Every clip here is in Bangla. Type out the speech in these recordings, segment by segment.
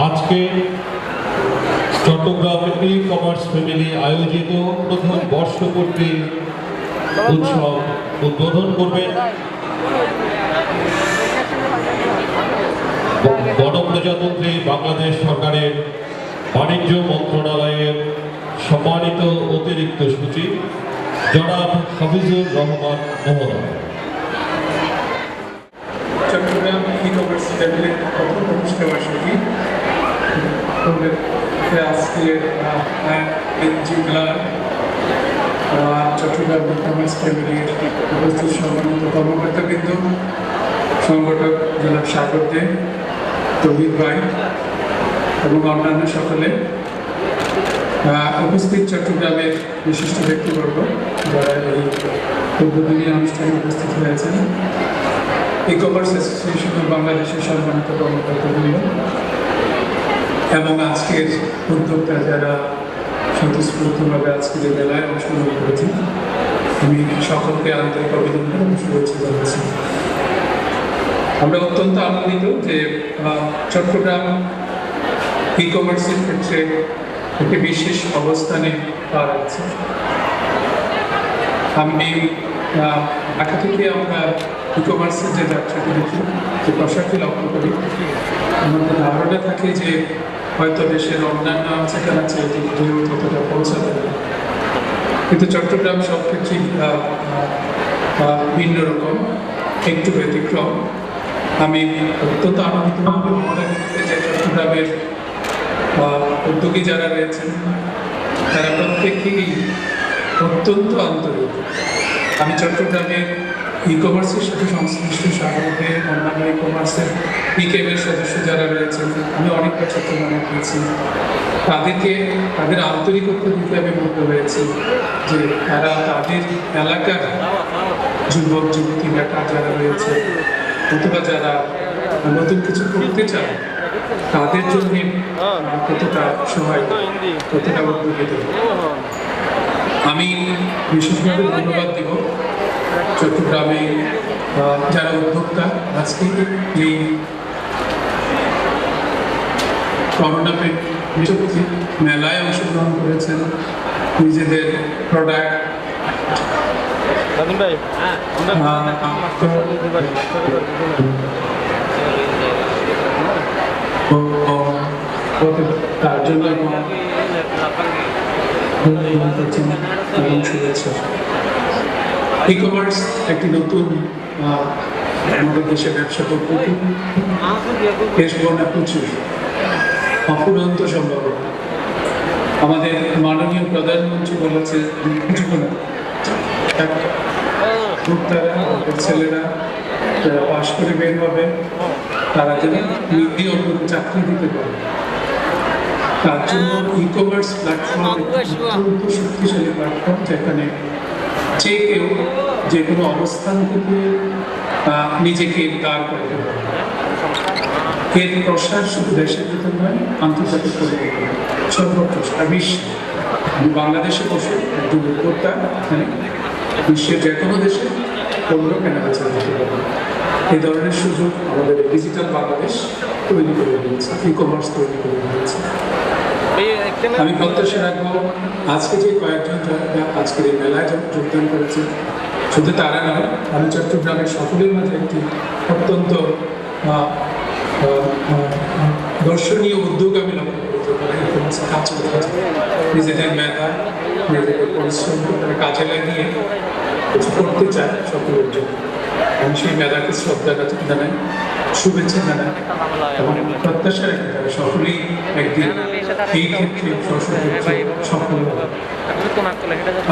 আজকে চট্টগ্রাম ই কমার্স ফ্যামিলি আয়োজিত প্রথম বর্ষপূর্তি উৎসব উদ্বোধন করবেন গণপ্রজাতন্ত্রী বাংলাদেশ সরকারের বাণিজ্য মন্ত্রণালয়ের সম্মানিত অতিরিক্ত সচিব জনাব হাফিজুর রহমান মহোদয়। চট্টগ্রাম ই কমার্স ফ্যামিলির প্রথম অনুষ্ঠানবার্ষিকী আজকে জেলার চট্টগ্রাম ই কমার্স ফ্যামিলির উপস্থিত সম্মানিত কর্মকর্তাবৃন্দ, সংগঠক জনাব সাগর দে, তৌহিদ ভাই এবং অন্যান্য সকলে, উপস্থিত চট্টগ্রামের বিশিষ্ট ব্যক্তিবর্গ যারা এই উদ্বোধনী অনুষ্ঠানে উপস্থিত হয়েছেন, ই কমার্স অ্যাসোসিয়েশন অফ বাংলাদেশের সম্মানিত কর্মকর্তাবৃন্দ এবং আজকের উদ্যোক্তা যারা স্বতঃস্ফূর্তভাবে আজকের এই মেলায় অংশগ্রহণ করেছেন, আমি সকলকে আন্তরিক অভিনন্দন এবং শুভেচ্ছা জানাচ্ছি। আমরা অত্যন্ত আনন্দিত যে চট্টগ্রাম ই কমার্সের ক্ষেত্রে একটি বিশেষ অবস্থানে পা রাখছে। আমি ঢাকা থেকে আমরা ই কমার্সের যে যাত্রাটি দেখি, যে প্রসারটি লক্ষ্য করি, আমাদের ধারণা থাকে যে হয়তো দেশের অন্যান্য অঞ্চলে ততটা পৌঁছাতে পারে, কিন্তু চট্টগ্রাম সব ক্ষেত্রেই ভিন্ন রকম, একটু ব্যতিক্রম। আমি অত্যন্ত আনন্দিত মনে করি যে চট্টগ্রামের উদ্যোগী যারা রয়েছেন তারা প্রত্যেকেই অত্যন্ত আন্তরিক। আমি চট্টগ্রামের ই কমার্সের সাথে সংশ্লিষ্ট সাগরকে, অন্যান্য ই কমার্সের পিকেএমের সদস্য যারা রয়েছেন, আমি অনেকবার চট্টগ্রামে পেয়েছি। তাদের আন্তরিকতা দিতে আমি মুগ্ধ হয়েছি যে তারা তাদের এলাকার যুবক যুবতী বেকার যারা রয়েছে অথবা যারা নতুন কিছু করতে চায় তাদের জন্য কতটা সহায়, কতটা উদ্যোগিত। আমি বিশেষভাবে ধন্যবাদ দেব চট্টগ্রামে যারা উদ্যোক্তা আজকে এই করোনা বিশ্বব্যাপী মেলায় অংশগ্রহণ করেছেন, নিজেদের প্রোডাক্ট তার জন্য শুভেচ্ছা। ই কমার্স একটি নতুন আমাদের দেশে ব্যবসা পদ্ধতি, এর সম্ভাবনা প্রচুর, অফুরন্ত সম্ভাবনা। আমাদের মাননীয় প্রধানমন্ত্রী বলেছে ছেলেরা যারা পাশ করে বের হবে তারা যেন নিজে অন্য চাকরি দিতে পারে। তার জন্য ই কমার্স প্ল্যাটফর্ম অত্যন্ত শক্তিশালী প্ল্যাটফর্ম, যেখানে যে কেউ যে কোনো অবস্থান থেকে নিজেকে দাঁড় করতে পারে। এর প্রসার শুধু দেশের ভিতর নয়, আন্তর্জাতিক পরিবেশে সর্বত্র সারা বিশ্বে। আমি বাংলাদেশে বসে একজন উদ্যোক্তা এখানে বিশ্বের যে কোনো দেশে পণ্য কেনাবেচা করতে পারবে। এই ধরনের সুযোগ আমাদের ডিজিটাল বাংলাদেশ তৈরি করে দিয়েছে, ই কমার্স তৈরি করে দিয়েছে। আমি প্রত্যাশা রাখবো আজকে যে কয়েকজন আজকের এই মেলায় যোগদান করেছে, শুধু তারা নয়, আমি চট্টগ্রামের সকলের মাঝে একটি অত্যন্ত দর্শনীয় উদ্যোগ আমি লক্ষ্য করতে পারি। কাজ করতে নিজেদের মেধা, নিজেদের পরিশ্রম কাজে লাগিয়ে কিছু করতে চায় সকলের জন্য। আমি সেই মেধাকে শ্রদ্ধা জানাই, শুভেচ্ছা জানাই এবং প্রত্যাশা রাখি তারা সকলেই একদিন এই ক্ষেত্রে সফল হবে।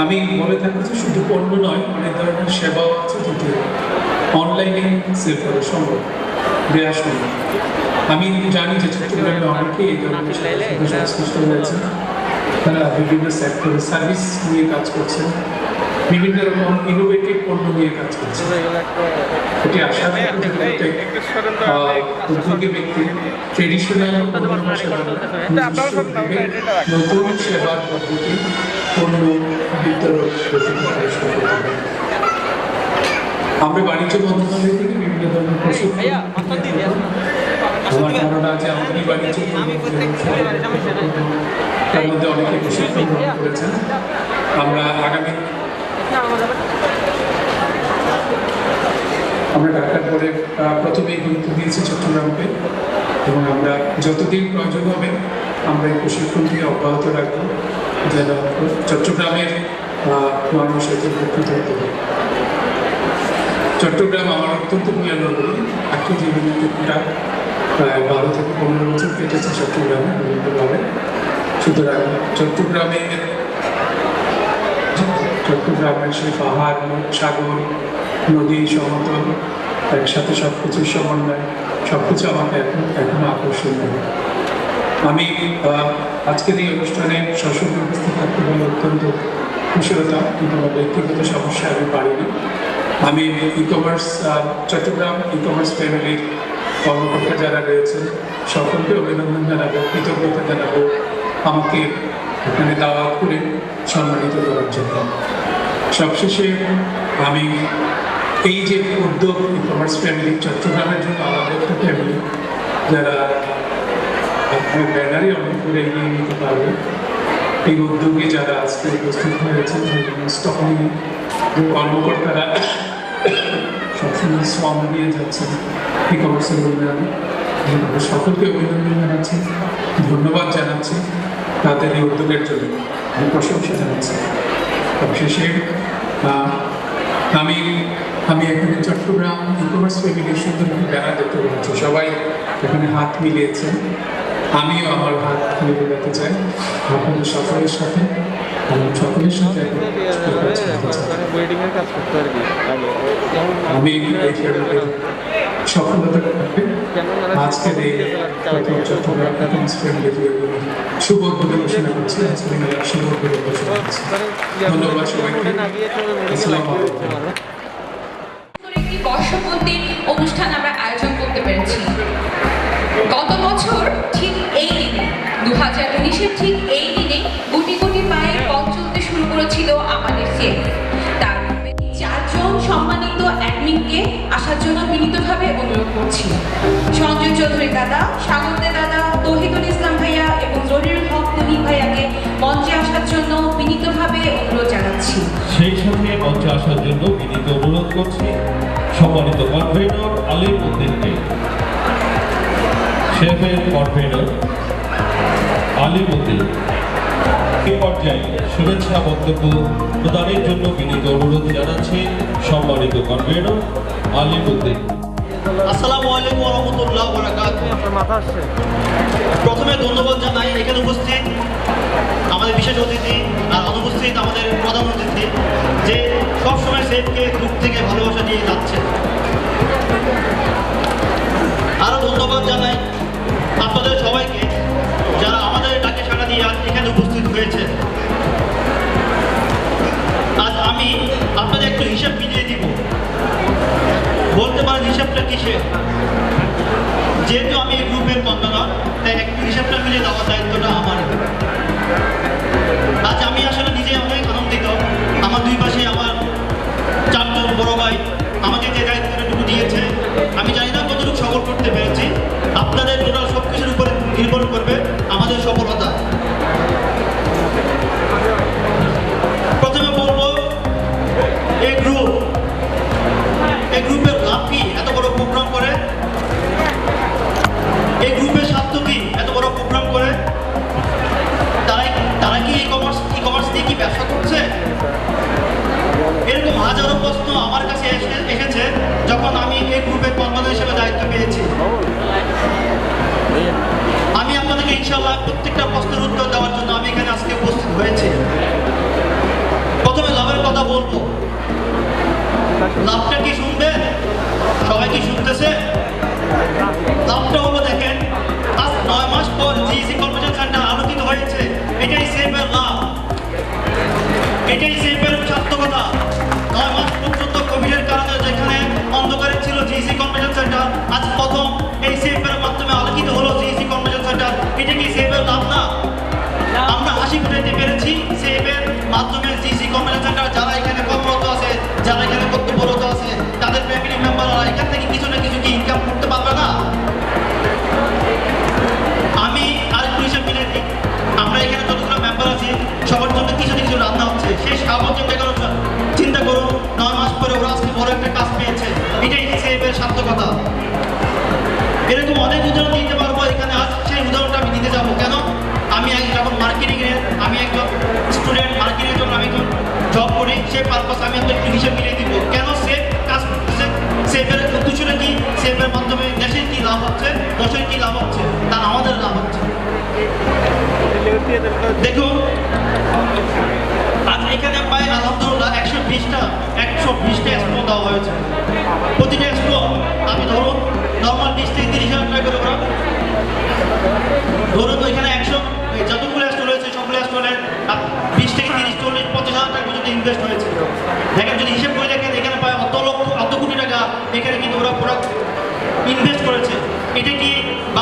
আমি বলে থাকি যে শুধু পণ্য নয়, অনেক ধরনের সেবাও আছে যেটি অনলাইনে সেল করা সম্ভব, দেওয়া সম্ভব। আমি জানি যে চট্টগ্রামে অনেকেই এই ধরনের সংশ্লিষ্ট হয়েছে, তারা বিভিন্ন সেক্টরে সার্ভিস নিয়ে কাজ করছেন, বিভিন্ন রকম ইনোভেটিভ পণ্য নিয়ে কাজ করছে। এটি আশা করি উদ্যোগী ব্যক্তি ট্রেডিশনাল নতুন সেবার পদ্ধতি পণ্য বিতরণ। আমরা বাণিজ্য মন্ত্রণালয় থেকে বিভিন্ন ধরনের প্রশিক্ষণ আমার ধারণা যে আমাদের বাণিজ্য তার মধ্যে অনেকে প্রশিক্ষণ গ্রহণ করেছেন। আমরা আগামী আমরা ঢাকার পরে প্রথমেই গুরুত্ব দিয়েছি চট্টগ্রামকে, এবং আমরা যতদিন প্রয়োজন হবে আমরা এই প্রশিক্ষণটি অব্যাহত রাখবো, যেন চট্টগ্রামের মানুষ এতে উপকৃত হতে হবে। চট্টগ্রাম আমার অত্যন্ত প্রিয় নগরী। একই জীবনীটা প্রায় 12 থেকে 15 বছর কেটেছে চট্টগ্রামে বিভিন্নভাবে। সুতরাং চট্টগ্রামের সেই পাহাড়, সাগর, নদী, সমতল, একসাথে সব কিছুর সমন্বয়, সব কিছু আমাকে এখনো আকর্ষণ করে। আমি আজকের এই অনুষ্ঠানে সশরীরে উপস্থিত থাকতে পারি অত্যন্ত খুশি হতাম, কিন্তু আমার ব্যক্তিগত সমস্যা আমি পারিনি। আমি চট্টগ্রাম ই কমার্স ফ্যামিলির কর্মকর্তা যারা রয়েছেন সকলকে অভিনন্দন জানাবো, কৃতজ্ঞতা জানাবো আমাকে এখানে দাওয়াত করে সম্মানিত করার জন্য। সবশেষে আমি এই যে উদ্যোগ ই কমার্স ফ্যামিলি, চট্টগ্রামের জন্য আলাদা একটা ফ্যামিলি, যারা আপনার ব্যানারে অনেক করে এগিয়ে নিতে পারবে, এই উদ্যোগে যারা আজকে উপস্থিত হয়েছে, স্টকনিং কর্মকর্তারা সবসময় শ্রম দিয়ে যাচ্ছেন ই কমার্সের উন্নয়নে, সকলকে অভিনন্দন জানাচ্ছি, ধন্যবাদ জানাচ্ছি তাদের এই উদ্যোগের জন্য, আমি প্রশংসা জানাচ্ছি। সবশেষে আমি এখানে চট্টগ্রাম ই কমার্স ফ্যামিলির সুন্দর ব্যানার দেখতে পাচ্ছি, সবাই এখানে হাত মিলিয়েছেন, আমিও আমার হাত মিলিয়ে চাই আপনাদের সকলের সাথে। আমি এই ফ্যামিলির সফলতা আজকের এই চট্টগ্রাম শুভ উদ্বোধন ঘোষণা করছি, আজকের শুভ উদ্বোধন ঘোষণা করছি। ধন্যবাদ সবাইকে। আসসালামু আলাইকুম। একটি বর্ষপূর্তির অনুষ্ঠান আমরা আয়োজন করতে পেরেছি। গত বছর ঠিক এই দিনে 2019-এর ঠিক এই দিনে গুটি গুটি পায়ে পথ চলতে শুরু করেছিল আমাদের সিএম। তার 4জন সম্মানিত অ্যাডমিনকে আসার জন্য বিনীতভাবে অনুরোধ করছি। সঞ্জয় চৌধুরী দাদা, স্বাগতে দাদা, তৌহিদুল ইসলাম ভাইয়া এবং জহিরুল হক তুহিন ভাইয়াকে মঞ্চে আসার জন্য বিনীতভাবে অনুরোধ জানাচ্ছি। সেই সাথে মঞ্চে আসার জন্য বিনীত অনুরোধ করছি সম্মানিত কনভেনর আলিম উদ্দিনকে। শেফের কনভেনর আলিম উদ্দিন এই পর্যায়ে শুভেচ্ছা বক্তব্য প্রদানের জন্য বিনীত অনুরোধ জানাচ্ছি সম্মানিত কনভেনর আলিম উদ্দিন। আসসালামু আলাইকুম ওয়া রাহমাতুল্লাহি ওয়া বারাকাতুহু। প্রথমে ধন্যবাদ জানাই এখানে উপস্থিত আমাদের বিশেষ অতিথি আর অনুপস্থিত আমাদের প্রধান অতিথি, যে সবসময় সেফকে গ্রুপ থেকে ভালোবাসা দিয়ে যাচ্ছে। আরও ধন্যবাদ জানাই আপনাদের সবাইকে যারা আমাদের ডাকে সাড়া দিয়ে আজ এখানে উপস্থিত হয়েছে। আজ আমি আপনাদের একটু হিসাব মিলিয়ে দিব। বলতে পারেন হিসাবটা কিসের, যেহেতু আমি এই গ্রুপের কনভেনর, তাই একটু হিসাবটা মিলিয়ে দেওয়ার দায়িত্বটা আমার। আজ আমি আসলে নিজে অনেক আনন্দিত। আমার দুই পাশে আমার 4জন বড় ভাই আমাকে যে দায়িত্বটুকু দিয়েছে, আমি জানি না কতটুকু সফল করতে পেরেছি। আপনাদের টোটাল সব কিছুর উপরে নির্ভর করবে আমাদের সফলতা। প্রথমে বলবো এই গ্রুপের লাভ কি, এত বড় প্রোগ্রাম করে, এই গ্রুপের স্বার্থ কি, এত বড় প্রোগ্রাম করে, তারা কি ই কমার্স দিয়ে কি ব্যবসা করছে? এরকম হাজারো প্রশ্ন আমার কাছে এসেছে যখন আমি এই গ্রুপের কনভেনর হিসেবে দায়িত্ব পেয়েছি। আমি আপনাদেরকে ইনশাআল্লাহ প্রত্যেকটা প্রশ্নের উত্তর দেওয়ার জন্য আমি এখানে আজকে উপস্থিত হয়েছি। প্রথমে লাভের কথা বলবো। লাভটা কি শুনবেন? সবাই কি শুনতেছে? লাভটা হলো, দেখেন, আজ 9 মাস পর জিইসি কনভেনশন সেন্টার আলোকিত হয়েছে। এটাই সেফের লাভ, এটাই সেফের সার্থকতা। 9 মাস পর্যন্ত কোভিডের কারণে যেখানে অন্ধকারে ছিল জিইসি কনভেনশন সেন্টার, আজ প্রথম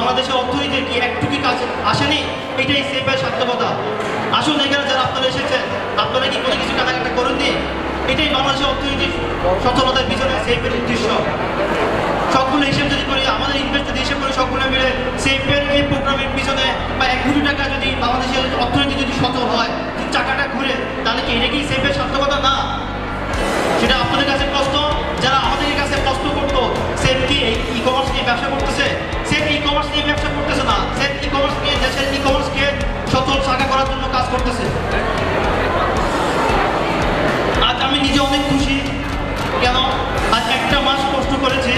বাংলাদেশের অর্থনীতি কি একটু কি কাছে আসেনি? এটাই সেফের সার্থকতা। আসুন এখানে যারা আপনারা এসেছেন, আপনারা কি কোনো কিছু কাটাকাটা করেননি? এটাই বাংলাদেশের অর্থনীতির সচ্ছলতার পিছনে সেফের উদ্দেশ্য। সবগুলো হিসেব যদি করি, আমাদের ইনভেস্ট যদি হিসেব করি, সবগুলো মিলে সেফের এই প্রোগ্রামের পিছনে বা 1 কোটি টাকা যদি বাংলাদেশের অর্থনীতি যদি সচল হয়, যদি চাকাটা ঘুরে, তাহলে কি এটা কি সেফের সার্থকতা না? সেটা আপনাদের কাছে প্রশ্ন। যারা আমাদের কাছে প্রশ্ন করতো সেফ কি ই কমার্স নিয়ে ব্যবসা করতেছে, সেফ ই কমার্স নিয়ে ব্যবসা করতেছে না, সেফ ই কমার্স নিয়ে দেশের ই কমার্সকে সচল চাকা করার জন্য কাজ করতেছে। আজ আমি নিজে অনেক খুশি। কেন? আজ একটা মাস কষ্ট করেছি,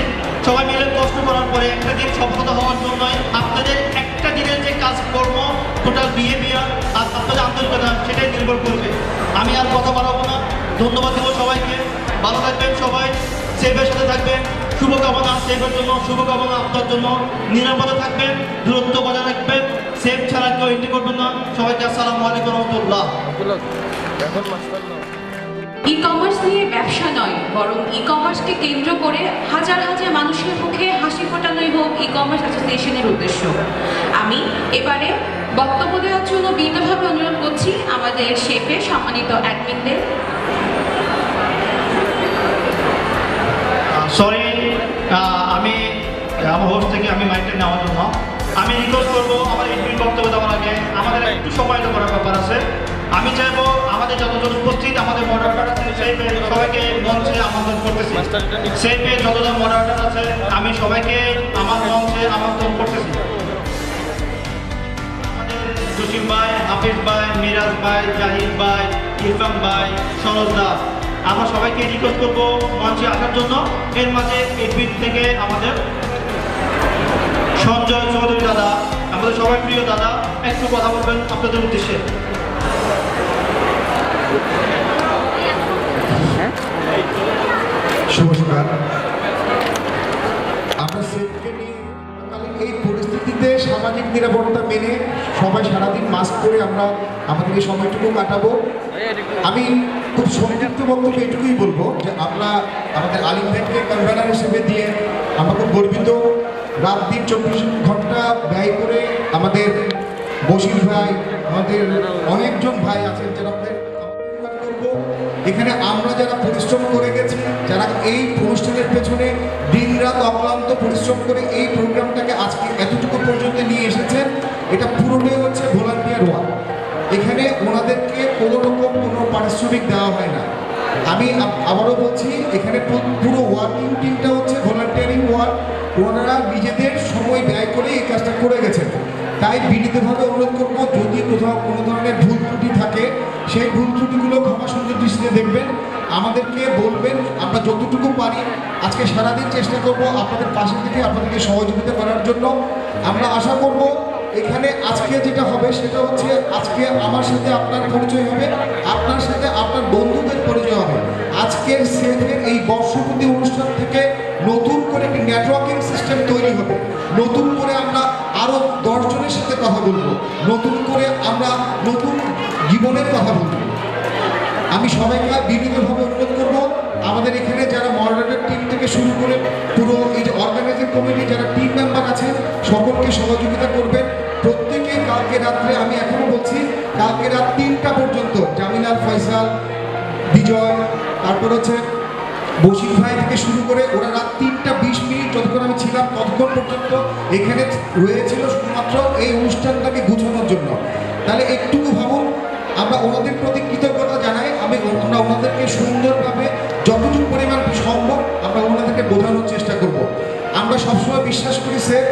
সবাই মিলে কষ্ট করার পরে একটা দিন সফলতা হওয়ার জন্য আপনাদের একটা দিনের যে কাজকর্ম, টোটাল বিহেভিয়ার আর আপনাদের আন্তরিকতা, সেটাই নির্ভর করবে। আমি আর কথা বাড়াবো না, ধন্যবাদ দেবো সবাইকে। ভালো থাকবেন সবাই, সেফের সাথে থাকবেন। শুভকামনা সেফের জন্য, শুভকামনা আপনার জন্য। নিরাপদে থাকবেন, দূরত্ব বজায় রাখবেন, সেফ ছাড়া কেউ এন্ট্রি করবেন না। সবাইকে আসসালামু আলাইকুম রহমতুল্লাহ। ই কমার্স নিয়ে ব্যবসা নয়, বরং ই কমার্সকে কেন্দ্র করে হাজার হাজার মানুষের মুখে হাসি ফোটানোই হোক ই কমার্স অ্যাসোসিয়েশনের উদ্দেশ্য। আমি এবারে বক্তব্য দেওয়ার জন্য বিনীতভাবে অনুরোধ করছি আমাদের শেফের সম্মানিত অ্যাডমিনদের। সরি, আমি আমার হোস্ট থেকে আমি মাইকটা নেওয়ার জন্য আমি রিকোয়েস্ট করবো আমার এডমিন বক্তব্য দেওয়ার আগে আমাদের একটু সময় করার ব্যাপার আছে। আমি চাইবো আমাদের যতজন উপস্থিত আমাদের মডারেটর আছে সবাইকে মঞ্চে আমন্ত্রণ করতেছি। সেইপে যতজন মডারেটর আছে আমি সবাইকে আমার মঞ্চে আমন্ত্রণ করতেছি। আমাদের জসিম ভাই, হাফিজ ভাই, মিরাজ ভাই, জাহিদ ভাই, ইরফান ভাই, সরোজ দাস, আমরা সবাইকে রিকোয়েস্ট করবো মঞ্চে আসার জন্য। এর মাঝে এডমিন থেকে আমাদের সঞ্জয় চৌধুরী দাদা, আমাদের সবাই প্রিয় দাদা, একটু কথা বলবেন আপনাদের উদ্দেশ্যে। শুভ সকাল। আমরা সেফকে নিয়ে এই পরিস্থিতিতে সামাজিক নিরাপত্তা মেনে সবাই সারাদিন মাস্ক পরে আমরা আমাদের এই সময়টুকু কাটাবো। আমি খুব সংক্ষিপ্ত বক্তব্য এটুকুই বলবো যে আমরা আমাদের আলিম ভাইকে কনভেনার হিসেবে দিয়ে আমরা খুব গর্বিত। রাত দিন 24 ঘন্টা ব্যয় করে আমাদের বশির ভাই, আমাদের অনেকজন ভাই আছেন যারা এখানে আমরা যারা পরিশ্রম করে গেছি, যারা এই অনুষ্ঠানের পেছনে দিনরাত অক্লান্ত পরিশ্রম করে এই প্রোগ্রামটাকে আজকে এতটুকু পর্যন্ত নিয়ে এসেছেন, এটা পুরোটাই হচ্ছে ভলান্টিয়ার ওয়ার্ক। এখানে ওনাদেরকে কোনো রকম কোনো পারিশ্রমিক দেওয়া হয় না। আমি আবারও বলছি, এখানে পুরো ওয়ার্কিং টিমটা হচ্ছে ভলান্টিয়ারিং ওয়ার্ক। ওনারা নিজেদের সময় ব্যয় করে এই কাজটা করে গেছেন। তাই বিনীতভাবে অনুরোধ করবো, যদি কোথাও কোনো ধরনের ভুল ত্রুটি থাকে সেই ভুল ত্রুটিগুলো ক্ষমা সুন্দর দৃষ্টিতে দেখবেন, আমাদেরকে বলবেন। আমরা যতটুকু পারি আজকে সারাদিন চেষ্টা করব আপনাদের পাশে থেকে আপনাদেরকে সহযোগিতা করার জন্য। আমরা আশা করব এখানে আজকে যেটা হবে সেটা হচ্ছে আজকে আমার সাথে আপনার পরিচয় হবে, আপনার সাথে আপনার বন্ধুদের পরিচয় হবে। আজকের সেফের এই বর্ষপূর্তি অনুষ্ঠান থেকে নতুন করে একটি নেটওয়ার্কিং সিস্টেম তৈরি হবে। নতুন করে আমরা আরও 10 জনের সাথে কথা বলবো, নতুন করে আমরা নতুন জীবনের কথা বলবো। আমি সবাইকে বিভিন্নভাবে অনুরোধ করবো, আমাদের এখানে যারা মডারেটর টিম থেকে শুরু করে পুরো এই যে অর্গানাইজিং কমিটি যারা টিম মেম্বার আছে সকলকে সহযোগিতা করবেন। প্রত্যেকে কালকে রাত্রে, আমি এখনো বলছি, কালকে রাত 3টা পর্যন্ত জামিলাল, ফয়সাল, বিজয়, তারপর হচ্ছে বশির ভাই থেকে শুরু করে ওরা রাত 3:20 যতক্ষণ আমি ছিলাম ততক্ষণ পর্যন্ত এখানে রয়েছিল শুধুমাত্র এই অনুষ্ঠানটাকে গুছানোর জন্য। তাহলে একটুকু ভাবুন, আমরা ওনাদের প্রতি কৃতজ্ঞতা জানাই। আমরা ওনাদেরকে সুন্দরভাবে যতটুকু পরিমাণ সম্ভব আমরা ওনাদেরকে বোঝানোর চেষ্টা করব। আমরা সবসময় বিশ্বাস করি স্যার,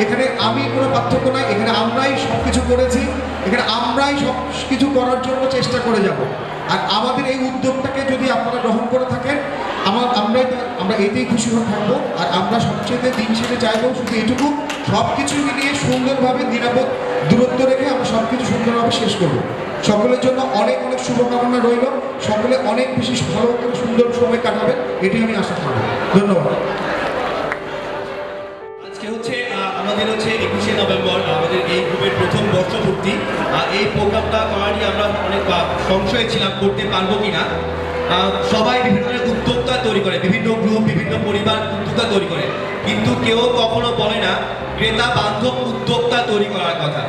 এখানে আমি কোনো পার্থক্য নাই, এখানে আমরাই সব কিছু করেছি, এখানে আমরাই সব কিছু করার জন্য চেষ্টা করে যাব। আর আমাদের এই উদ্যোগটাকে যদি আপনারা গ্রহণ করে থাকেন, আমরা এতেই খুশি হয়ে থাকবো। আর আমরা সবচেয়ে দিন শেষে চাইবো শুধু এইটুকু, সব কিছু মিলিয়ে সুন্দরভাবে নিরাপদ দূরত্ব রেখে আমরা সব কিছু সুন্দরভাবে শেষ করবো। সকলের জন্য অনেক অনেক শুভকামনা রইল। সকলে অনেক বেশি ভালো করে সুন্দর সময় কাটাবেন, এটি আমি আশা করব। ধন্যবাদ। আজকে হচ্ছে আমাদের 21শে নভেম্বর আমাদের এই গ্রুপের প্রথম বর্ষপূর্তি। এই প্রোগ্রামটা করারই আমরা অনেক সংশয়ে ছিলাম করতে পারবো কিনা। সবাই বিভিন্ন ধরনের উদ্যোক্তা তৈরি করে, বিভিন্ন গ্রুপ, বিভিন্ন পরিবার উদ্যোক্তা তৈরি করে, কিন্তু কেউ কখনো বলে না ক্রেতা বান্ধব উদ্যোক্তা তৈরি করার কথা।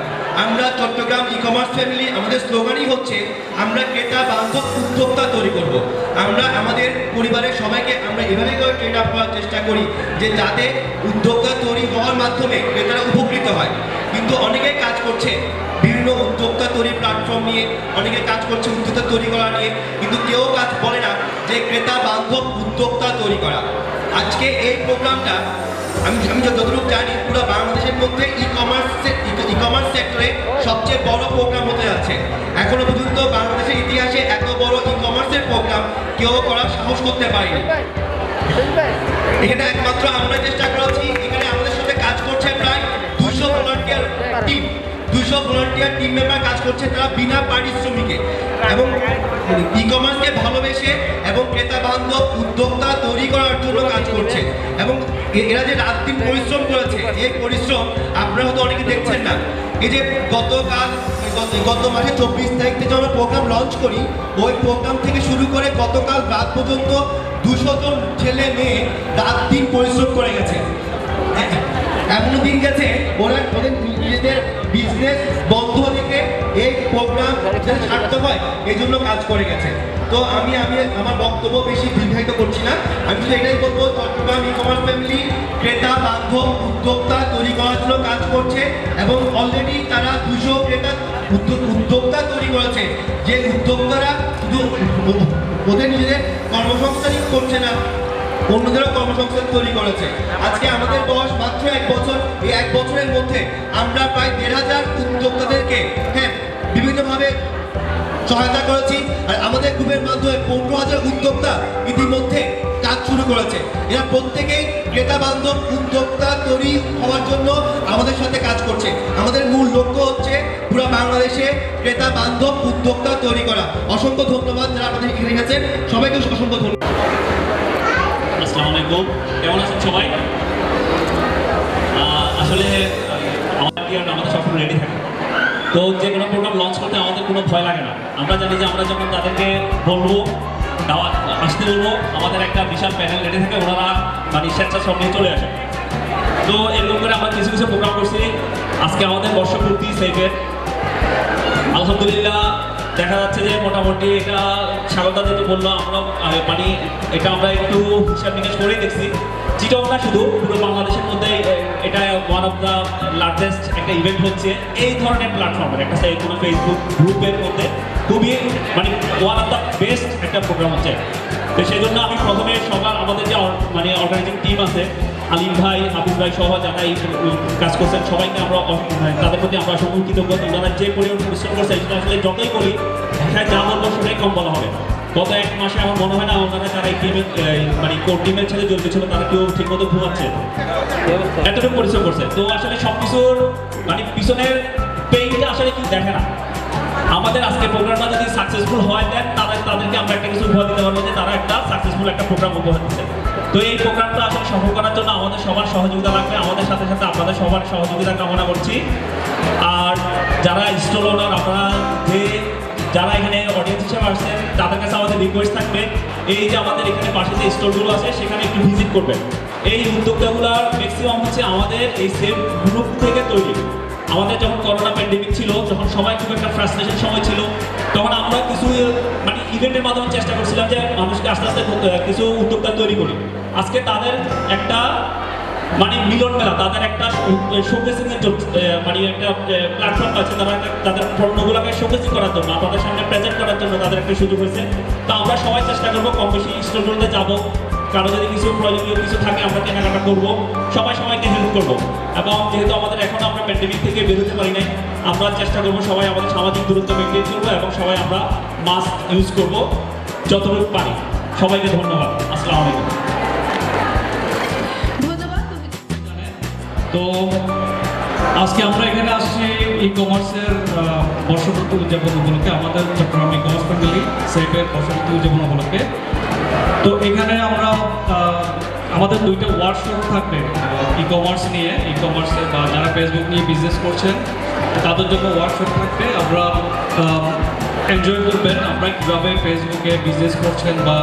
আমরা চট্টগ্রাম ই কমার্স ফ্যামিলি, আমাদের স্লোগানই হচ্ছে আমরা ক্রেতা বান্ধব উদ্যোক্তা তৈরি করব। আমরা আমাদের পরিবারের সবাইকে আমরা এভাবে করে ট্রেন আপ করার চেষ্টা করি যে যাতে উদ্যোক্তা তৈরি হওয়ার মাধ্যমে ক্রেতারা উপকৃত হয়। কিন্তু অনেকে কাজ করছে বিভিন্ন উদ্যোক্তা তৈরি প্ল্যাটফর্ম নিয়ে, অনেকে কাজ করছে উদ্যোক্তা তৈরি করা নিয়ে, কিন্তু কেউ কাজ বলে না যে ক্রেতা বান্ধব উদ্যোক্তা তৈরি করা। আজকে এই প্রোগ্রামটা আমি যতটুকু জানি পুরো বাংলাদেশের মধ্যে ই কমার্স সেক্টরে সবচেয়ে বড় প্রোগ্রাম হতে যাচ্ছে। এখনো পর্যন্ত বাংলাদেশের ইতিহাসে এত বড় ই কমার্সের প্রোগ্রাম কেউ করার সাহস করতে পারেনি। এখানে একমাত্র আমরা চেষ্টা করেছি, এখানে আমাদের সাথে কাজ করছে প্রায় 200 volunteer team, 200 volunteer team member কাজ করছে, তারা বিনা পারিশ্রমিকে এবং ই কমার্সকে ভালোবেসে এবং ক্রেতা বান্ধব উদ্যোক্তা তৈরি করার জন্য কাজ করছে। এবং এরা যে রাত দিন পরিশ্রম করেছে, এই পরিশ্রম আপনারা হয়তো অনেকে দেখছেন না। এই যে গত মাসে 24 তারিখ থেকে আমরা প্রোগ্রাম লঞ্চ করি, ওই প্রোগ্রাম থেকে শুরু করে গতকাল রাত পর্যন্ত 200 জন ছেলে মেয়ে রাত দিন পরিশ্রম করে গেছে। এমন দিন গেছে ওদের নিজেদের বিজনেস বন্ধ রেখে এই প্রোগ্রাম যাতে সার্থক হয় এই জন্য কাজ করে গেছে। তো আমি আমার বক্তব্য বেশি দীর্ঘায়িত করছি না, আমি শুধু এটাই বলবো চট্টগ্রাম ই কমার্স ফ্যামিলি ক্রেতা বান্ধব উদ্যোক্তা তৈরি করার জন্য কাজ করছে এবং অলরেডি তারা 200 ক্রেতা উদ্যোক্তা তৈরি করেছে। যে উদ্যোক্তারা শুধু ওদের নিজেদের কর্মসংস্থানই করছে না, অন্যদেরও কর্মসংস্থান তৈরি করেছে। আজকে আমাদের বয়স মাত্র 1 বছর, এই 1 বছরের মধ্যে আমরা প্রায় 1500 উদ্যোক্তাদেরকে বিভিন্নভাবে সহায়তা করেছি। আর আমাদের গ্রুপের মাধ্যমে 15,000 উদ্যোক্তা ইতিমধ্যে কাজ শুরু করেছে। এরা প্রত্যেকেই ক্রেতা বান্ধব উদ্যোক্তা তৈরি হওয়ার জন্য আমাদের সাথে কাজ করছে। আমাদের মূল লক্ষ্য হচ্ছে পুরো বাংলাদেশে ক্রেতা বান্ধব উদ্যোক্তা তৈরি করা। অসংখ্য ধন্যবাদ যারা আমাদের এখানে এসেছেন, সবাইকে অসংখ্য ধন্যবাদ। আসসালামু আলাইকুম, কেমন আছেন সবাই? আসলে আমাদের সবসময় রেডি থাকে, তো যে কোনো প্রোগ্রাম লঞ্চ করতে আমাদের কোনো ভয় লাগে না। আমরা জানি যে আমরা যখন তাদেরকে বলবো দাওয়াত আসতে বলবো, আমাদের একটা বিশাল প্যানেল রেডি থাকে, ওনারা মানে স্বেচ্ছাসেবক নিয়ে চলে আসে। তো এরকম করে আমরা কিছু কিছু প্রোগ্রাম করছি। আজকে আমাদের বর্ষপূর্তি সেফের, আলহামদুলিল্লাহ দেখা যাচ্ছে যে মোটামুটি এটা স্বাগতা যেহেতু বললো, আমরা মানে এটা আমরা একটু হিসাব নিকাশ করেই দেখছি। চিটাগং না শুধু, পুরো বাংলাদেশের মধ্যে এটা ওয়ান অফ দ্য লার্জেস্ট একটা ইভেন্ট হচ্ছে এই ধরনের প্ল্যাটফর্মের, একটা কোনো ফেসবুক গ্রুপের মধ্যে খুবই মানে ওয়ান অফ দ্য বেস্ট একটা প্রোগ্রাম হচ্ছে। তো সেই জন্য আমি প্রথমে সবার আমাদের যে মানে অর্গানাইজিং টিম আছে, আলিম ভাই, হাফিজ ভাই সহ যারা এই কাজ করছেন, সবাইকে আমরা তাদের প্রতি আমরা অসংখ্য কৃতজ্ঞ। ওনারা যে পরিমাণ পরিশ্রম করছে সেটা আসলে যতই করি হ্যাঁ যা বলবো সেটাই কম বলা হবে। গত 1 মাসে আমার মনে হয় না ওনারা যারা এই টিমের মানে কোর টিমের ছেলে জড়িত ছিল তারা কেউ ঠিকমতো ঘুমাচ্ছে, এতটুকু পরিশ্রম করছে। তো আসলে সব কিছুর মানে পিছনের পেইনটা আসলে কেউ দেখে না। আমাদের আজকে প্রোগ্রামটা যদি সাকসেসফুল হয় দেন তাদেরকে আমরা একটা কিছু উপহার দিতে পারবো যে তারা একটা সাকসেসফুল একটা প্রোগ্রাম উপহার দিচ্ছে। তো এই প্রোগ্রামটা আসলে সফল করার জন্য আমাদের সবার সহযোগিতা লাগবে, আমাদের সাথে সাথে আপনাদের সবার সহযোগিতা কামনা করছি। আর যারা স্টল ওনার, আপনারা যারা এখানে অডিয়েন্স হিসেবে আসছেন তাদের কাছে আমাদের রিকোয়েস্ট থাকবে, এই যে আমাদের এখানে পাশে যে স্টলগুলো আছে সেখানে একটু ভিজিট করবেন। এই উদ্যোক্তাগুলোর ম্যাক্সিমাম হচ্ছে আমাদের এই সেম গ্রুপ থেকে তৈরি। আমাদের যখন করোনা প্যান্ডেমিক ছিল, যখন সবাই খুব একটা ফ্রাস্ট্রেশন সময় ছিল, তখন আমরা কিছু মানে ইভেন্টের মাধ্যমে চেষ্টা করছিলাম যে মানুষকে আস্তে আস্তে কিছু উদ্যোক্তা তৈরি করি। আজকে তাদের একটা মানে মিলন মেলা, তাদের একটা শোকেসিং এর মানে একটা প্ল্যাটফর্ম আছে, তারা তাদের পণ্যগুলোকে শোকেসিং করার জন্য, আপনাদের সামনে প্রেজেন্ট করার জন্য তাদের একটা সুযোগ হয়েছে। তো আমরা সবাই চেষ্টা করবো কম বেশি স্টলগুলোতে যাবো, কারো যদি কিছু প্রয়োজনীয় কিছু থাকে আমরা কেনাকাটা করবো, সবাইকে হেল্প করবো। এবং যেহেতু আমাদের এখনো আমরা প্যান্ডেমিক থেকে বেরোতে পারি নাই, আমরা চেষ্টা করবো সবাই আমাদের সামাজিক দূরত্ব মেনটেন করবো এবং সবাই আমরা মাস্ক ইউজ করবো যতটুকু পারি। সবাইকে ধন্যবাদ, আসসালামু আলাইকুম। তো আজকে আমরা এখানে আসছি ই কমার্সের বর্ষপূর্তি উদযাপন উপলক্ষে, আমাদের চট্টগ্রাম ই কমার্স ফ্যামিলি সেফের বর্ষপূর্তি উদযাপন উপলক্ষে। তো এখানে আমরা আমাদের 2টা ওয়ার্কশপ থাকবে ই কমার্স নিয়ে, ই কমার্সে বা যারা ফেসবুক নিয়ে বিজনেস করছেন তাদের জন্য ওয়ার্কশপ থাকবে। আমরা এনজয় করবেন আপনারা কীভাবে ফেসবুকে বিজনেস করছেন বা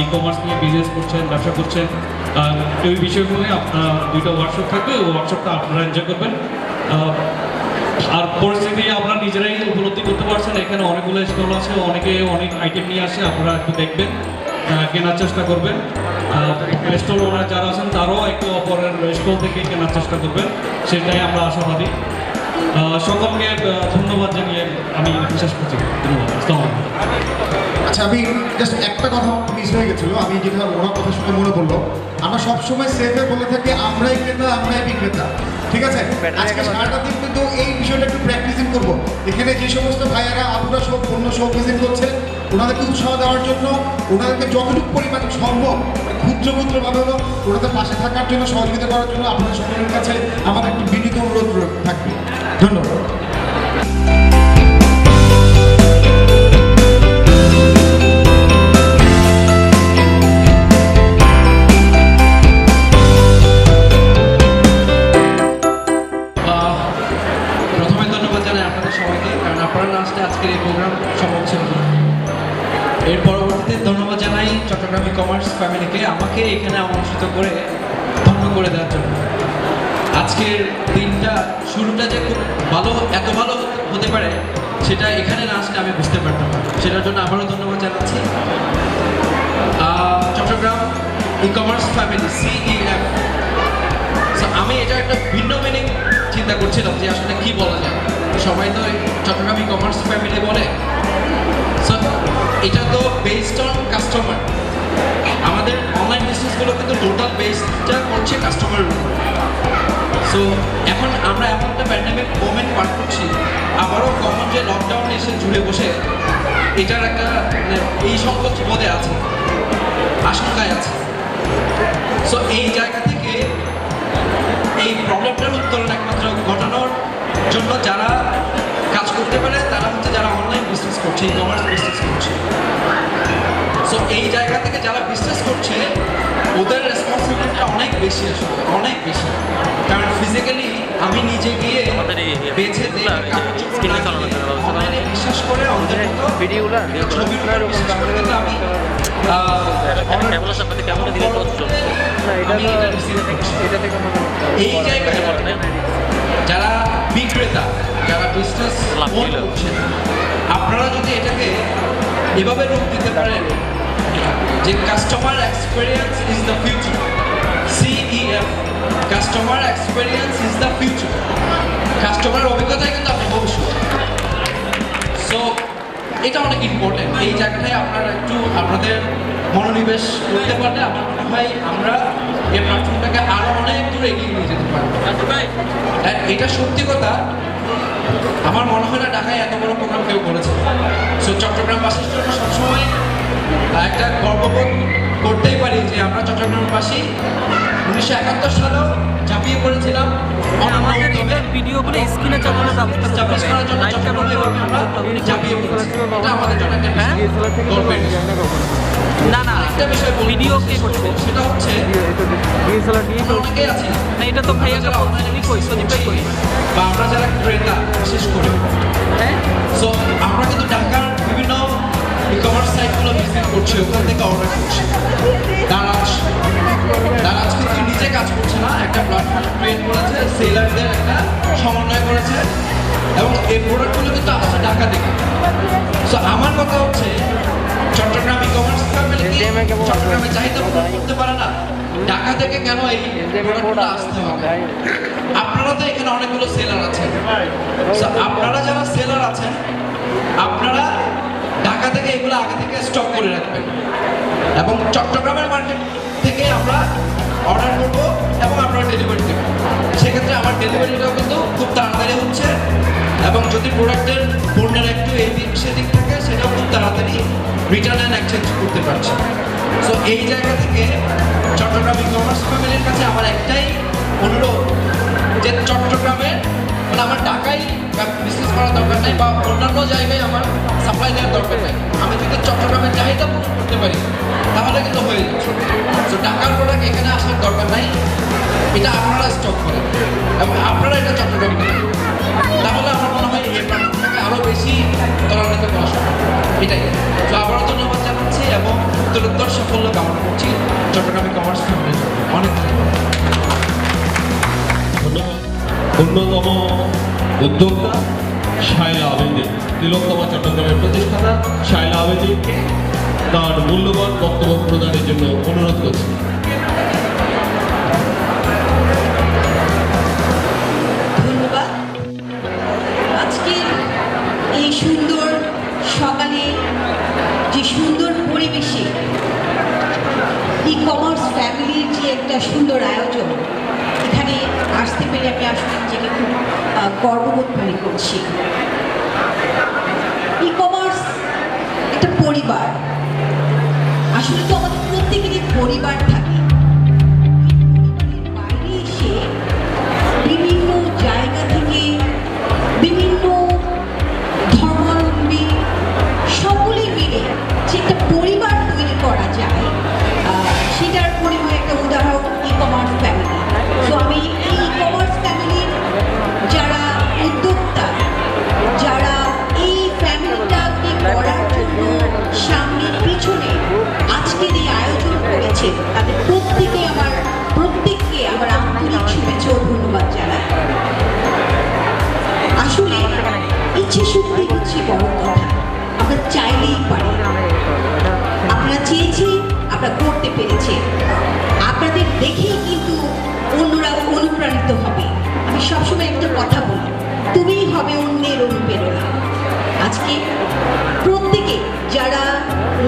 ই কমার্স নিয়ে বিজনেস করছেন, ব্যবসা করছেন, এই বিষয়গুলো নিয়ে আপনার দুইটা ওয়ার্কশপ থাকবে, ওই ওয়ার্কশপটা আপনারা এনজয় করবেন। আর পরিস্থিতি আপনারা নিজেরাই উপলব্ধি করতে পারছেন, এখানে অনেকগুলো স্টল আছে, অনেকে অনেক আইটেম নিয়ে আসে, আপনারা একটু দেখবেন, কেনার চেষ্টা করবেন। স্টল ওনার যারা আছেন তারাও একে অপরের স্টল থেকে কেনার চেষ্টা করবেন, সেটাই আমরা আশাবাদী। সকলকে ধন্যবাদ জানিয়ে আমি শেষ করছি। ধন্যবাদ। আসসালামু আলাইকুম। আচ্ছা, আমি জাস্ট একটা কথা মিস হয়ে গেছিলো, আমি যেটা ওনার কথা শুনে মনে পড়লো, আমরা সবসময় সেফে বলে থাকি আমরাই ক্রেতা আমরাই বিক্রেতা, ঠিক আছে? আজকে সারাটা দিন কিন্তু এই বিষয়টা একটু প্র্যাকটিসিং করবো। এখানে যে সমস্ত ভাইয়ারা আপনারা সব অন্য সব ভিজিট করছেন, ওনাদেরকে উৎসাহ দেওয়ার জন্য, ওনাদেরকে যতটুকু পরিমাণ সম্ভব ক্ষুদ্র ক্ষুদ্রভাবে হলো ওনাদের পাশে থাকার জন্য, সহযোগিতা করার জন্য আপনাদের সকলের কাছে আমার একটি বিনীত অনুরোধ থাকবে। ধন্যবাদ। প্রথমে ধন্যবাদ জানাই আপনাদের সবাইকে, কারণ আপনারা না আসলে আজকের এই প্রোগ্রাম সম্ভব ছিল না। এর পরবর্তীতে ধন্যবাদ জানাই চট্টগ্রাম কমার্স ফ্যামিলিকে আমাকে এখানে আমন্ত্রিত করে ধন্য করে দেওয়ার জন্য। আজকের দিনটা শুরুটা যে খুব ভালো, এত ভালো হতে পারে সেটা এখানে না আসলে আমি বুঝতে পারতাম না, সেটার জন্য আবারও ধন্যবাদ জানাচ্ছি। চট্টগ্রাম কমার্স ফ্যামিলি CEF, আমি এটা একটা ভিন্ন মিনিং চিন্তা করছিলাম যে আসলে কি বলা যায়। সবাই তো চট্টগ্রাম কমার্স ফ্যামিলি বলে, সো এটা তো বেসড অন কাস্টমার। আমাদের অনলাইন বিজনেসগুলো কিন্তু টোটাল বেসটা করছে কাস্টমারের উপর। সো এখন আমরা এমন একটা প্যান্ডেমিক মোমেন্ট পার করছি, আবারও কমন যে লকডাউন এসে জুড়ে বসে এটার একটা এই সংকট বোধে আছে, আশঙ্কায় আছে। সো এই জায়গা থেকে এই প্রবলেমটার উত্তরণ একমাত্র ঘটানোর জন্য যারা কাজ করতে পারে তারা হচ্ছে যারা অনলাইন বিজনেস করছে, ই কমার্স বিজনেস করছে। সো এই জায়গা থেকে যারা বিজনেস করছে ওদের রেসপন্সিবিলিটিটা অনেক বেশি, আসলে অনেক বেশি। কারণ ফিজিক্যালি আমি নিজে গিয়ে বেছে অনলাইনে বিশ্বাস করে এই জায়গায় যারা বিক্রেতা, যারা বিজনেস করছেন, আপনারা যদি এটাকে এভাবে রূপ দিতে পারেন যে customer experience is the future, CEF, customer experience is the future, customer অভিজ্ঞতাই কিন্তু আপনি ভবিষ্যৎ। সো এটা অনেক ইম্পর্টেন্ট। এই জায়গাটায় আপনারা একটু আপনাদের মনোনিবেশ করতে পারলে আমার মনে হয় আমরা এই প্ল্যাটফর্মটাকে আরো অনেক দূর এগিয়ে নিয়ে যেতে পারবো। এটা সত্যি কথা, আমার মনে হয় না ঢাকায় এত বড় প্রোগ্রাম কেউ করেছে। সো চট্টগ্রামবাসীর জন্য সবসময় একটা গর্ববোধ করতেই পারি যে আমরা চট্টগ্রামবাসী 1971 সালেও ঝাঁপিয়ে পড়েছিলাম ভিডিওগুলো স্ক্রিনে চালানো চাপিয়ে করার জন্য চট্টগ্রামে আমরা ঝাঁপিয়ে পড়েছি। এটা আমাদের জন্য একটা গর্বের বিষয়। না না, একটা বিষয় ভিডিও কে করছে সেটা হচ্ছে অনেকেই আছে না, এটা তো ভাইয়া অনলাইনে কই সদীপ ভাই কই বা আমরা যারা ক্রেতা বিশেষ করে, হ্যাঁ। সো আমরা কিন্তু ঢাকার বিভিন্ন ই কমার্স সাইটগুলো ভিজিট করছি, ওখান থেকে অর্ডার করছি। দারাজ কিন্তু নিজে কাজ করছে না, একটা প্ল্যাটফর্ম ক্রিয়েট করেছে, সেলারদের একটা সমন্বয় করেছে এবং এই প্রোডাক্টগুলো কিন্তু আসছে ঢাকা থেকে। সো আমার কথা হচ্ছে চট্টগ্রাম ই কমার্স ফ্যামিলি চট্টগ্রামে চাহিদা পূরণ করতে পারে না, ঢাকা থেকে কেন এই প্রোডাক্টগুলো আসতে হবে? আপনারা তো এখানে অনেকগুলো সেলার আছেন, আপনারা যারা সেলার আছেন আপনারা ঢাকা থেকে এগুলো আগে থেকে স্টক করে রাখবেন এবং চট্টগ্রামের মার্কেট থেকে আমরা অর্ডার করব এবং আপনারা ডেলিভারি দেবেন। সেক্ষেত্রে আমার ডেলিভারিটাও কিন্তু খুব তাড়াতাড়ি হচ্ছে এবং যদি প্রোডাক্টের পণ্যের একটু এদিক সেদিক থাকে সেটাও খুব তাড়াতাড়ি রিটার্ন অ্যান্ড এক্সচেঞ্জ করতে পারছে। সো এই জায়গা থেকে চট্টগ্রাম ই কমার্স ফ্যামিলির কাছে আমার একটাই অনুরোধ যে চট্টগ্রামে মানে আমার ঢাকায় বিজনেস করার দরকার নেই বা অন্যান্য জায়গায় আমার সাপ্লাই দেওয়ার দরকার নেই, আমি যদি চট্টগ্রামের চাহিদা পূরণ করতে পারি তাহলে কিন্তু হয়ে যাচ্ছে। তো ঢাকার প্রোডাক্ট এখানে আসার দরকার নাই, এটা আপনারা স্টক করেন এবং আপনারা এটা চট্টগ্রামে তাহলে আমার মনে হয় এই প্ল্যাটফর্মটাকে আরও বেশি ত্বরান্বিত করা সম্ভব। এটাই। তো আবারও ধন্যবাদ জানাচ্ছি এবং উত্তরোত্তর সাফল্য কামনা করছি চট্টগ্রামে কমার্স ফ্যামিলির জন্য। অনেক ধন্যবাদ। ধন্যবাদ অন্যতম উদ্যোক্তা শায়লা আবেদিন, তিলোত্তমা চট্টগ্রামের প্রতিষ্ঠাতা শায়লা আবেদিনকে তার মূল্যবান বক্তব্য প্রদানের জন্য অনুরোধ করছি। ধন্যবাদ। আজকের এই সুন্দর সকালে যে সুন্দর পরিবেশে ই কমার্স ফ্যামিলির যে একটা সুন্দর আয়োজন, এখানে আসতে পেরে আমি আসলে নিজেকে খুব গর্ববোধ মনে করছি। ই কমার্স একটা পরিবার, আসলে তো আমাদের প্রত্যেকেরই পরিবার থাকে। বাইরে এসে বিভিন্ন জায়গা থেকে বিভিন্ন ধর্মাবলম্বী সকলে মিলে যে একটা পরিবার তৈরি করা যায়, সেটার পরিমাণে একটা উদাহরণ ই কমার্স ফ্যামিলি। তো আমি এই ই কমার্স ফ্যামিলির যারা উদ্যোক্তা, যারা এই ফ্যামিলিটাকে করার জন্য সামনে পিছনে আজকের এই আয়োজন করেছে, তাদের প্রত্যেককে আমার আন্তরিক শুভেচ্ছা ও ধন্যবাদ জানাই। আসলে ইচ্ছে শক্তি হচ্ছে বড় কথা, আমরা চাইলেই পারি। আপনারা চেয়েছি, আপনারা করতে পেরেছে, আপনাদের দেখেই কিন্তু অন্যরা অনুপ্রাণিত হবে। আমি সবসময় একটা কথা বলি, তুমিই হবে অন্যের অনুপ্রেরণা। আজকে প্রত্যেকে যারা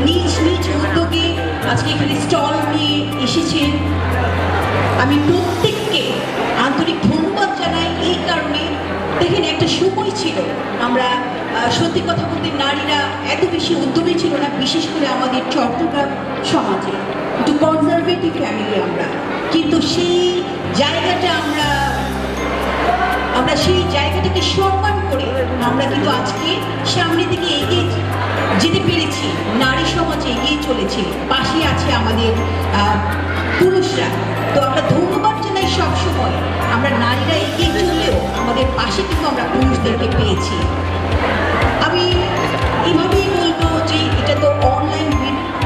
নিজ নিজ উদ্যোগে আজকে এখানে স্টল নিয়ে এসেছেন, আমি প্রত্যেককে আন্তরিক ধন্যবাদ জানাই। এই কারণে দেখেন, একটা সময় ছিল আমরা সত্যি কথা বলতে নারীরা এত বেশি উদ্যোগী ছিল না, বিশেষ করে আমাদের চট্টগ্রাম সমাজে একটু কনজারভেটিভ ফ্যামিলি আমরা, কিন্তু সেই জায়গাটা আমরা সেই জায়গাটাকে সম্মান করে আমরা কিন্তু আজকে সামনের দিকে এগিয়ে যেতে পেরেছি, নারী সমাজে এগিয়ে চলেছে, পাশে আছে আমাদের পুরুষরা। তো আমরা ধন্যবাদ জানাই সবসময়, আমরা নারীরা এগিয়ে চললেও আমাদের পাশে কিন্তু আমরা পুরুষদেরকে পেয়েছি। আমি এভাবেই বলবো যে এটা তো অনলাইন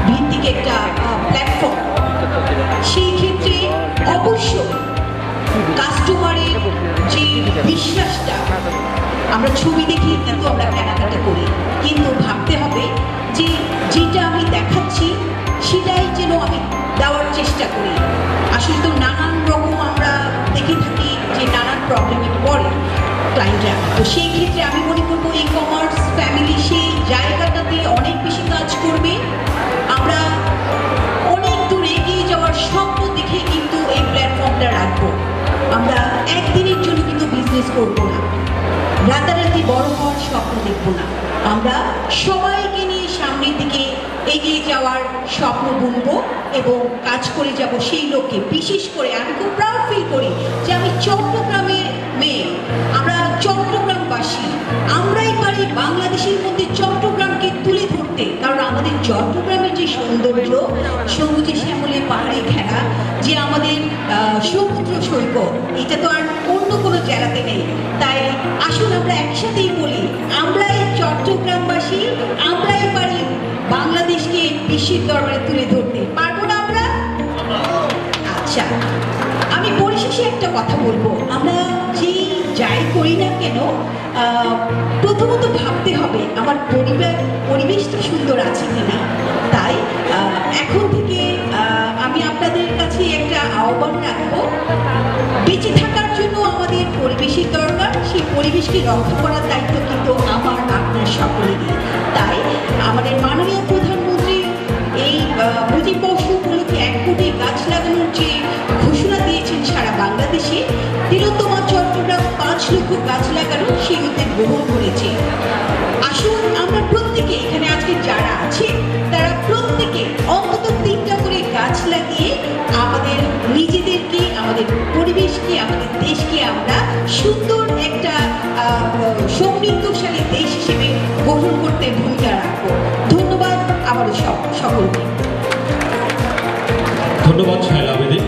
ভিত্তিক একটা প্ল্যাটফর্ম, সেই ক্ষেত্রে অবশ্যই কাস্টমারের যে বিশ্বাসটা, আমরা ছবি দেখি কিন্তু আমরা কেনাকাটা করি, কিন্তু ভাবতে হবে যে যেটা আমি দেখাচ্ছি সেটাই যেন আমি দেওয়ার চেষ্টা করি। আসলে তো নানান রকম আমরা দেখে থাকি যে নানান প্রবলেমে পড়ে ক্লায়েন্টরা। তো সেই ক্ষেত্রে আমি মনে করবো ই কমার্স ফ্যামিলি সেই জায়গাটাতে অনেক বেশি কাজ করবে। আমরা অনেক দূর এগিয়ে যাওয়ার স্বপ্ন দেখে কিন্তু এই প্ল্যাটফর্মটা রাখবো। আমরা একদিনের জন্য কিন্তু বিজনেস করবো না, রাতারাতি বড় হওয়ার স্বপ্ন দেখবো না, আমরা সবাইকে নিয়ে সামনের দিকে এগিয়ে যাওয়ার স্বপ্ন বুনবো এবং কাজ করে যাব সেই লক্ষ্যে। বিশেষ করে আমি খুব প্রাউড ফিল করি যে আমি চট্টগ্রামের মেয়ে, আমরা চট্টগ্রামবাসী, আমরাই পারি বাংলাদেশের মধ্যে চট্টগ্রামকে তুলে ধরতে। কারণ আমাদের চট্টগ্রামের যে সৌন্দর্য, সবুজে শ্যামলে পাহাড়ে ঘেরা যে আমাদের সমুদ্র সৈকত, এটা তো আর অন্য কোনো জায়গাতে নেই। তাই আসুন আমরা একসাথেই বলি, আমরাই চট্টগ্রামবাসী, আমরাই পারি বাংলাদেশকে বিশ্বের দরবারে তুলে ধরতে। পারবো না আমরা? আচ্ছা, আমি পরিশেষে একটা কথা বলবো, আমরা যেই যাই করি না কেন, প্রথমত ভাবতে হবে আমার পরিবেশটা সুন্দর আছে কিনা। তাই এখন থেকে আমি আপনাদের কাছে একটা আহ্বান রাখবো, বেঁচে থাকার জন্য আমাদের পরিবেশের দরকার, সেই পরিবেশকে রক্ষা করার দায়িত্ব কিন্তু আমার আপনার সকলেরই। তাই আমাদের মাননীয় প্রধানমন্ত্রী এই মুজিববর্ষ উপলক্ষে 1 কোটি গাছ লাগানোর যে ঘোষণা দিয়েছেন সারা বাংলাদেশে, তিলোত্তমা চট্টগ্রাম 5 লক্ষ গাছ লাগানোর সেই উদ্যোগ গ্রহণ করেছে। আসুন আমরা প্রত্যেকে এখানে আজকে যারা আছে তারা প্রত্যেকে অন্তত 3টা করে গাছ লাগিয়ে আমাদের নিজেদেরকে, আমাদের পরিবেশকে, আমাদের দেশকে আমরা সুন্দর একটা সমৃদ্ধশালী দেশ হিসেবে গঠন করতে ভূমিকা রাখবো। ধন্যবাদ আবারও সকলকে। ধন্যবাদ শায়লা আবেদিন।